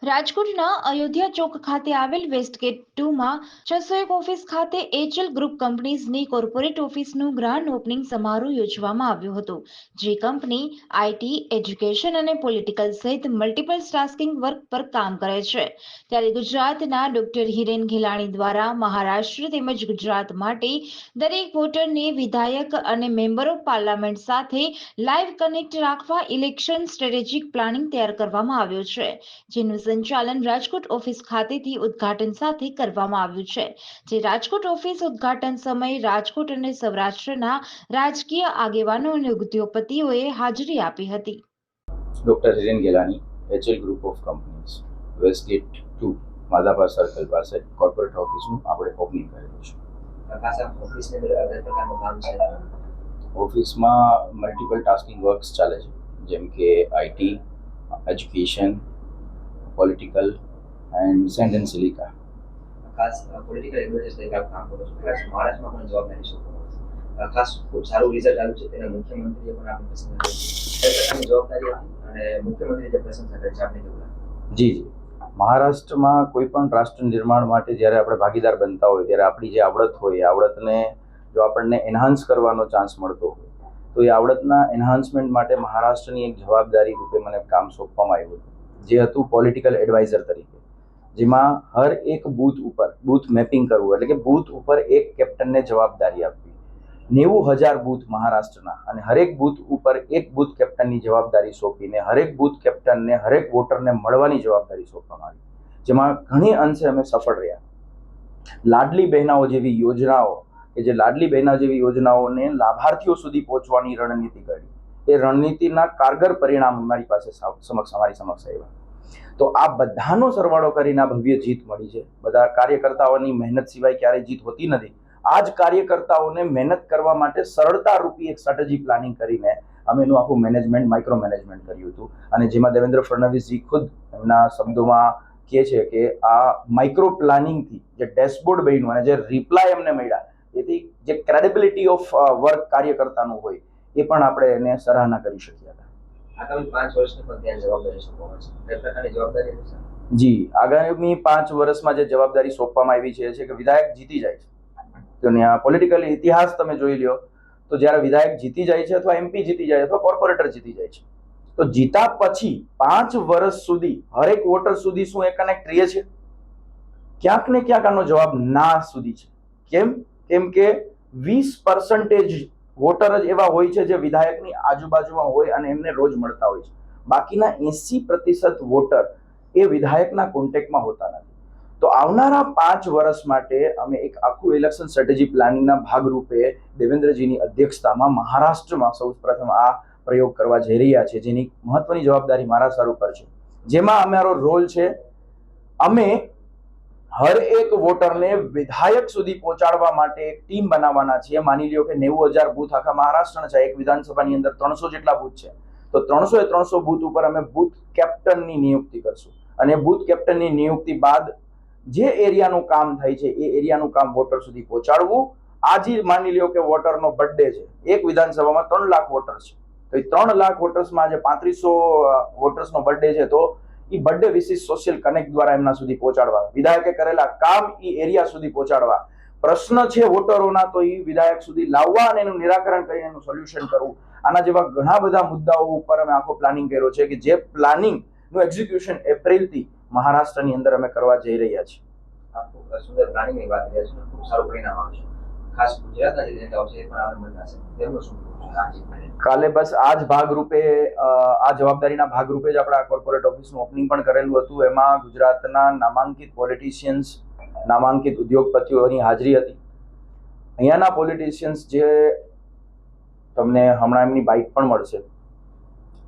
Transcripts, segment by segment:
રાજકોટના અયોધ્યા ચોક ખાતે આવેલ વેસ્ટગેટ 2માં 601 ઓફિસ ખાતે એચએલ ગ્રુપ કંપનીઝની કોર્પોરેટ ઓફિસનું ગ્રાન્ડ ઓપનિંગ સમારોહ યોજવામાં આવ્યો હતો, જે કંપની આઈટી, એજ્યુકેશન અને પોલિટિકલ સહિત મલ્ટિપલ ટાસ્કિંગ વર્ક પર કામ કરે છે. ત્યારે ગુજરાતના ડોક્ટર હિરેન ઘેલાણી દ્વારા મહારાષ્ટ્ર તેમજ ગુજરાત માટે દરેક વોટરને વિધાયક અને મેમ્બર ઓફ પાર્લામેન્ટ સાથે લાઈવ કનેક્ટ રાખવા ઇલેક્શન સ્ટ્રેટેજિક પ્લાનિંગ તૈયાર કરવામાં આવ્યો છે, જેનું સંચાલન રાજકોટ ઓફિસ ખાતેથી ઉદ્ઘાટન સાથે કરવામાં આવ્યું છે. જે રાજકોટ ઓફિસ ઉદ્ઘાટન સમયે રાજકોટ અને સૌરાષ્ટ્રના રાજકીય આગેવાનો અને ઉદ્યોગપતિઓએ હાજરી આપી હતી. Doctor Hiren Gelani, HL group of companies, Westgate 2 Madhapar circle પાસે કોર્પોરેટ ઓફિસનું આપણે ઓપનિંગ કરેલું છે. ઓફિસમાં મલ્ટિપલ ટાસ્કિંગ વર્ક્સ ચાલે છે, જેમ કે IT, education, political and send and silica. ખાસ પોલિટિકલ એડવાઇઝર તરીકે આપ કામ કરો છો. ખાસ મહારાષ્ટ્રમાં પણ જવાબદારી સોંપવામાં છે. ખાસ ખૂબ સારું રિઝલ્ટ આવ્યું છે. તેના મુખ્યમંત્રીએ પણ આપણી પ્રશંસા કરી. જવાબદારી હતી અને મુખ્યમંત્રીએ જે પ્રશંસા કરી છે આપણે કેવું? જી. મહારાષ્ટ્રમાં કોઈ પણ રાષ્ટ્ર નિર્માણ માટે જ્યારે આપણે ભાગીદાર બનતા હોય ત્યારે આપણી જે આવડત હોય એ આવડતને જો આપણને એન્હાન્સ કરવાનો ચાન્સ મળતો હોય તો એ આવડતના એન્હાન્સમેન્ટ માટે મહારાષ્ટ્રની એક જવાબદારી રૂપે મને કામ સોંપવામાં આવ્યું હતું, જે હતું પોલિટિકલ એડવાઇઝર તરીકે, જેમાં હર એક બૂથ ઉપર બૂથ મેપિંગ કરવું, એટલે કે બૂથ ઉપર એક કેપ્ટનને જવાબદારી આપવી. 90,000 બૂથ મહારાષ્ટ્રના અને હરેક બૂથ ઉપર એક બૂથ કેપ્ટનની જવાબદારી સોંપીને હરેક બૂથ કેપ્ટનને હરેક વોટરને મળવાની જવાબદારી સોંપવામાં આવી, જેમાં ઘણી અંશે અમે સફળ રહ્યા. લાડલી બહેનાઓ જેવી યોજનાઓ કે જે લાડલી બહેના જેવી યોજનાઓને લાભાર્થીઓ સુધી પહોંચવાની રણનીતિ ઘડી, એ રણનીતિના કારગર પરિણામ અમારી પાસે સમક્ષ આવ્યા. તો આ બધાનો સરવાળો કરીને આ ભવ્ય જીત મળી છે. બધા કાર્યકર્તાઓની મહેનત સિવાય ક્યારેય જીત હોતી નથી. આ જ કાર્યકર્તાઓને મહેનત કરવા માટે સરળતા રૂપી એક સ્ટ્રેટેજી પ્લાનિંગ કરીને અમે એનું આખું મેનેજમેન્ટ, માઇક્રો મેનેજમેન્ટ કર્યું હતું, અને જેમાં દેવેન્દ્ર ફડણવીસજી ખુદ એમના શબ્દોમાં કહે છે કે આ માઇક્રો પ્લાનિંગથી જે ડેશબોર્ડ બન્યું અને જે રિપ્લાય અમને મળ્યા, એથી જે ક્રેડિબિલિટી ઓફ વર્ક કાર્યકર્તાનું હોય એ પણ આપણે એને સરાહના કરી શક્યા હતા. આગામી 5 વર્ષની પણ ત્યાં જવાબદારી સોંપવામાં છે. એ પ્રકારની જવાબદારી હશે? જી, આગામી 5 વર્ષમાં જે જવાબદારી સોંપવામાં આવી છે કે વિધાયક જીતી જાય છે. તો ત્યાં પોલિટિકલ ઇતિહાસ તમે જોઈ લ્યો તો જ્યારે વિધાયક જીતી જાય છે અથવા એમપી જીતી જાય અથવા કોર્પોરેટર જીતી જાય છે, તો જીતા પછી 5 વર્ષ સુધી હરેક વોટર સુધી શું એ કનેક્ટ રહે છે? ક્યાંક ને ક્યાંક આનો જવાબ ના સુધી છે. કેમ કે 20% વોટર જ એવા હોય છે જે વિધાયકની આજુબાજુમાં હોય અને એમને રોજ મળતા હોય છે. બાકીના 80% વોટર એ વિધાયકના કોન્ટેક્ટમાં હોતા નથી. તો આવનારા 5 વર્ષ માટે અમે એક આખું ઇલેક્શન સ્ટ્રેટેજી પ્લાનિંગના ભાગરૂપે દેવેન્દ્રજીની અધ્યક્ષતામાં મહારાષ્ટ્રમાં સૌ પ્રથમ આ પ્રયોગ કરવા જઈ રહ્યા છે, જેની મહત્વની જવાબદારી મારા સર ઉપર છે. જેમાં અમારો રોલ છે, અમે હર એક વોટરને વિધાયક સુધી પહોંચાડવા માટે એક ટીમ બનાવવાના છીએ. માની લ્યો કે 90,000 બૂથ આખા મહારાષ્ટ્રના છે, એક વિધાનસભાની અંદર 300 જેટલા બૂથ છે, તો 300 બૂથ ઉપર અમે બૂથ કેપ્ટનની નિયુક્તિ કરશું, અને બૂથ કેપ્ટનની નિયુક્તિ બાદ જે એરિયાનું કામ થાય છે એ એરિયાનું કામ વોટર સુધી પહોંચાડવું. આજે માની લ્યો કે વોટરનો બર્થડે છે, એક વિધાનસભામાં 3 લાખ વોટર છે, તો એ 3 લાખ વોટર્સમાં આજે 3500 વોટર્સનો બર્થડે છે, તો એ બર્થડે વિશિષ્ટ સોશિયલ કનેક્ટ દ્વારા એમના સુધી પહોંચાડવા, વિધાયકે કરેલા કામ એ એરિયા સુધી પહોંચાડવા, પ્રશ્ન છે વોટરોના તો એ વિધાયક સુધી લાવવા અને એનું નિરાકરણ કરીને એનું સોલ્યુશન કરવું. આના જેવા ઘણા બધા મુદ્દાઓ ઉપર અમે આખો પ્લાનિંગ કર્યો છે, કે જે પ્લાનિંગનું એક્ઝિક્યુશન એપ્રિલથી મહારાષ્ટ્રની અંદર અમે કરવા જઈ રહ્યા છીએ. ખૂબ સુંદર પ્લાનિંગની વાત કરી છે, ખૂબ સારું પરિણામ આવશે. ખાસ ગુજરાતના જે નેતાઓ છે એ પણ આનંદ બનશે. તેમનું શું કાલે બસ આ જ ભાગરૂપે, આ જવાબદારીના ભાગરૂપે જ આપણા કોર્પોરેટ ઓફિસનું ઓપનિંગ પણ કરેલું હતું. એમાં ગુજરાતના નામાંકિત પોલિટિશિયન્સ, નામાંકિત ઉદ્યોગપતિઓની હાજરી હતી. અહીંયાના પોલિટિશિયન્સ જે તમને હમણાં એમની બાઇટ પણ મળશે,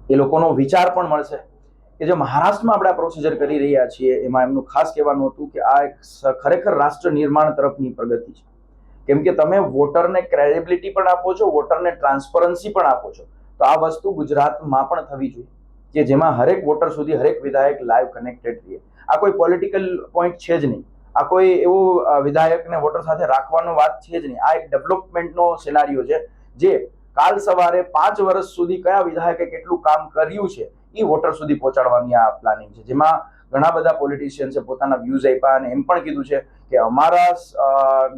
એ લોકોનો વિચાર પણ મળશે કે જે મહારાષ્ટ્રમાં આપણે પ્રોસિજર કરી રહ્યા છીએ એમાં એમનું ખાસ કહેવાનું હતું કે આ એક ખરેખર રાષ્ટ્ર નિર્માણ તરફની પ્રગતિ છે. કેમ કે તમે વોટરને ક્રેડિબિલિટી પણ આપો છો, વોટરને ટ્રાન્સપરન્સી પણ આપો છો, તો આ વસ્તુ ગુજરાતમાં પણ થવી જોઈએ, કે જેમાં હરેક વોટર સુધી હરેક વિધાયક લાઈવ કનેક્ટેડ રહે. આ કોઈ પોલિટિકલ પોઈન્ટ છે જ નહીં, આ કોઈ એવું વિધાયકને વોટર સાથે રાખવાનો વાત છે જ નહીં. આ એક ડેવલપમેન્ટનો સિનારીઓ છે, જે કાલ સવારે 5 વર્ષ સુધી કયા વિધાયકે કેટલું કામ કર્યું છે એ વોટર સુધી પહોંચાડવાની આ પ્લાનિંગ છે, જેમાં ઘણા બધા પોલિટિશિયન્સે પોતાના વ્યૂઝ આપ્યા અને એમ પણ કીધું છે કે અમારા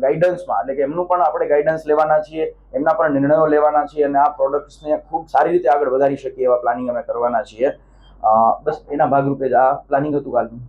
ગાઈડન્સમાં, એટલે કે એમનું પણ આપણે ગાઈડન્સ લેવાના છીએ, એમના પણ નિર્ણયો લેવાના છીએ અને આ પ્રોડક્ટ્સને ખૂબ સારી રીતે આગળ વધારી શકીએ એવા પ્લાનિંગ અમે કરવાના છીએ. બસ એના ભાગરૂપે જ આ પ્લાનિંગ હતું કાલનું.